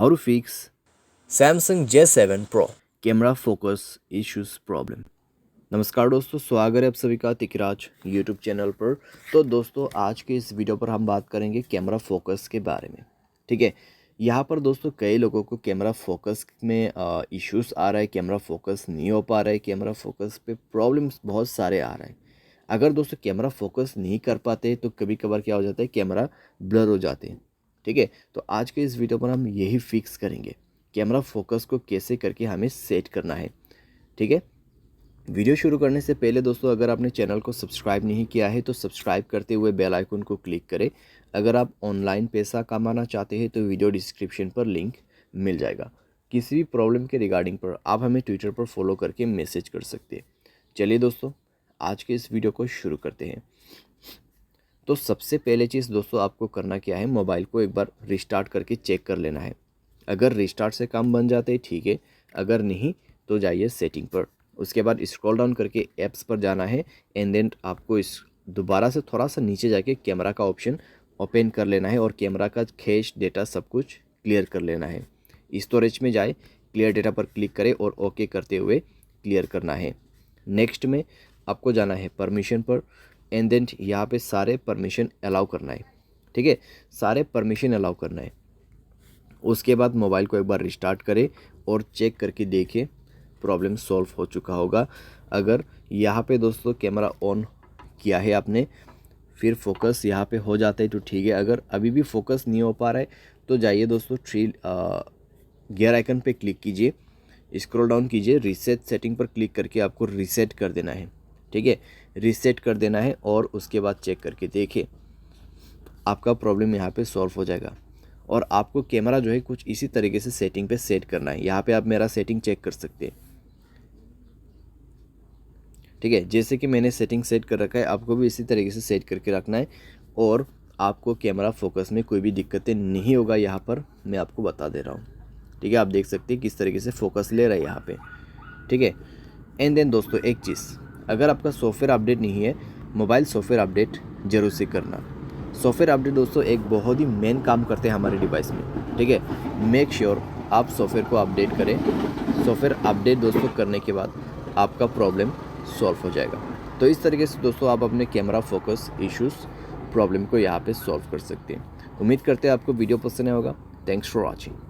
How to fix Samsung J7 Pro। Camera focus issues problem. नमस्कार दोस्तों, स्वागत है आप सभी का तिकराज यूट्यूब चैनल पर। तो दोस्तों, आज के इस वीडियो पर हम बात करेंगे कैमरा फोकस के बारे में। ठीक है, यहाँ पर दोस्तों कई लोगों को कैमरा फोकस में इश्यूज आ रहा है, कैमरा फोकस नहीं हो पा रहा है, कैमरा फोकस पे प्रॉब्लम्स बहुत सारे आ रहे हैं। अगर दोस्तों कैमरा फोकस नहीं कर पाते तो कभी कभार क्या हो जाता है, कैमरा ब्लर हो जाते हैं। ठीक है, तो आज के इस वीडियो पर हम यही फिक्स करेंगे, कैमरा फोकस को कैसे करके हमें सेट करना है। ठीक है, वीडियो शुरू करने से पहले दोस्तों, अगर आपने चैनल को सब्सक्राइब नहीं किया है तो सब्सक्राइब करते हुए बेल आइकन को क्लिक करें। अगर आप ऑनलाइन पैसा कमाना चाहते हैं तो वीडियो डिस्क्रिप्शन पर लिंक मिल जाएगा। किसी भी प्रॉब्लम के रिगार्डिंग पर आप हमें ट्विटर पर फॉलो करके मैसेज कर सकते हैं। चलिए दोस्तों, आज के इस वीडियो को शुरू करते हैं। तो सबसे पहले चीज़ दोस्तों आपको करना क्या है, मोबाइल को एक बार रिस्टार्ट करके चेक कर लेना है। अगर रिस्टार्ट से काम बन जाते हैं ठीक है, अगर नहीं तो जाइए सेटिंग पर। उसके बाद स्क्रॉल डाउन करके ऐप्स पर जाना है एंड देन आपको इस दोबारा से थोड़ा सा नीचे जाके कैमरा का ऑप्शन ओपन कर लेना है और कैमरा का कैश डेटा सब कुछ क्लियर कर लेना है। स्टोरेज में जाए, क्लियर डेटा पर क्लिक करें और ओके करते हुए क्लियर करना है। नेक्स्ट में आपको जाना है परमिशन पर एंड देन यहाँ पे सारे परमिशन अलाउ करना है। ठीक है, सारे परमिशन अलाउ करना है। उसके बाद मोबाइल को एक बार रिस्टार्ट करें और चेक करके देखें प्रॉब्लम सॉल्व हो चुका होगा। अगर यहाँ पे दोस्तों कैमरा ऑन किया है आपने, फिर फोकस यहाँ पे हो जाता है तो ठीक है। अगर अभी भी फोकस नहीं हो पा रहा है तो जाइए दोस्तों गियर आइकन पे क्लिक कीजिए, स्क्रॉल डाउन कीजिए, रीसेट सेटिंग पर क्लिक करके आपको रीसेट कर देना है। ठीक है, रीसेट कर देना है और उसके बाद चेक करके देखिए आपका प्रॉब्लम यहाँ पे सॉल्व हो जाएगा। और आपको कैमरा जो है कुछ इसी तरीके से सेटिंग पे सेट करना है। यहाँ पे आप मेरा सेटिंग चेक कर सकते हैं। ठीक है, जैसे कि मैंने सेटिंग सेट कर रखा है, आपको भी इसी तरीके से सेट करके रखना है और आपको कैमरा फोकस में कोई भी दिक्कतें नहीं होगा। यहाँ पर मैं आपको बता दे रहा हूँ। ठीक है, आप देख सकते हैं किस तरीके से फोकस ले रहा है यहाँ पे। ठीक है, एंड देन दोस्तों एक चीज़, अगर आपका सॉफ्टवेयर अपडेट नहीं है, मोबाइल सॉफ्टवेयर अपडेट जरूर से करना। सॉफ्टवेयर अपडेट दोस्तों एक बहुत ही मेन काम करते हैं हमारे डिवाइस में। ठीक है, मेक श्योर आप सॉफ्टवेयर को अपडेट करें। सॉफ्टवेयर अपडेट दोस्तों करने के बाद आपका प्रॉब्लम सॉल्व हो जाएगा। तो इस तरीके से दोस्तों आप अपने कैमरा फोकस इश्यूज़ प्रॉब्लम को यहाँ पे सॉल्व कर सकते हैं। उम्मीद करते हैं आपको वीडियो पसंद आया होगा। Thanks for watching.